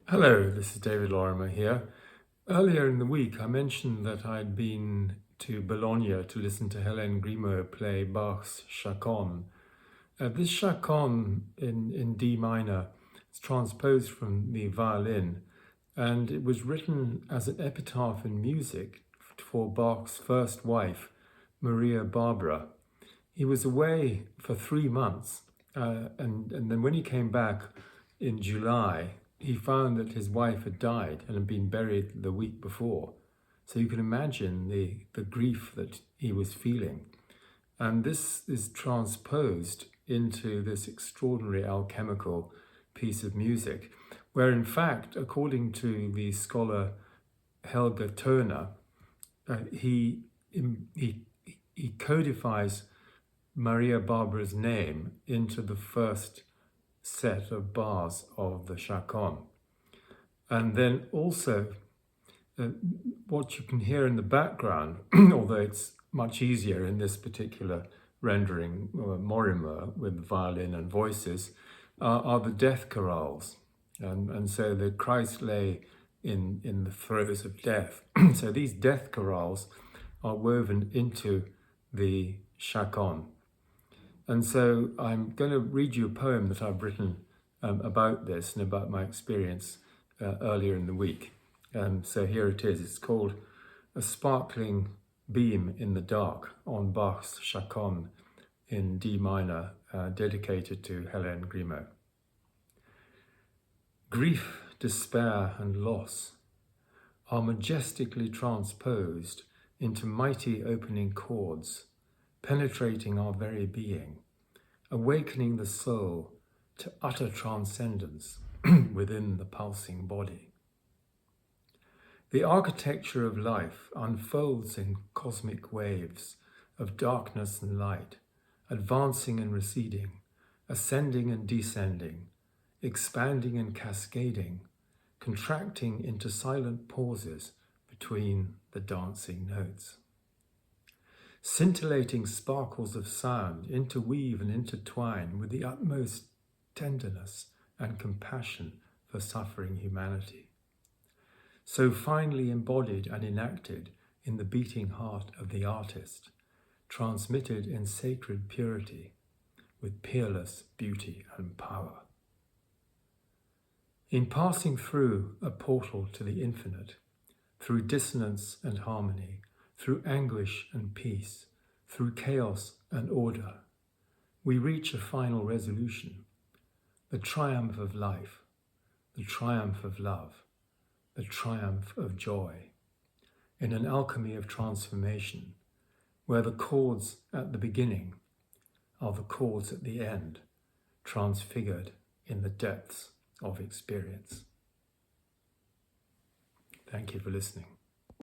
Hello, this is David Lorimer here. Earlier in the week I mentioned that I'd been to Bologna to listen to Hélène Grimaud play Bach's Chaconne. This Chaconne in D minor is transposed from the violin, and it was written as an epitaph in music for Bach's first wife, Maria Barbara. He was away for 3 months, and then when he came back in July, he found that his wife had died and had been buried the week before. So you can imagine the grief that he was feeling. And this is transposed into this extraordinary alchemical piece of music, where in fact, according to the scholar Helga Turner, he codifies Maria Barbara's name into the first set of bars of the Chaconne. And then also what you can hear in the background, although it's much easier in this particular rendering, Morimer with violin and voices, are the death chorales. And so the Christ lay in the throes of death. So these death chorales are woven into the Chaconne. And so I'm going to read you a poem that I've written about this and about my experience earlier in the week. So here it is. It's called A Sparkling Beam in the Dark on Bach's Chaconne in D minor, dedicated to Hélène Grimaud. Grief, despair, and loss are majestically transposed into mighty opening chords, penetrating our very being, awakening the soul to utter transcendence within the pulsing body. The architecture of life unfolds in cosmic waves of darkness and light, advancing and receding, ascending and descending, expanding and cascading, contracting into silent pauses between the dancing notes. Scintillating sparkles of sound interweave and intertwine with the utmost tenderness and compassion for suffering humanity, so finely embodied and enacted in the beating heart of the artist, transmitted in sacred purity with peerless beauty and power. In passing through a portal to the infinite, through dissonance and harmony, through anguish and peace, through chaos and order, we reach a final resolution, the triumph of life, the triumph of love, the triumph of joy, in an alchemy of transformation, where the chords at the beginning are the chords at the end, transfigured in the depths of experience. Thank you for listening.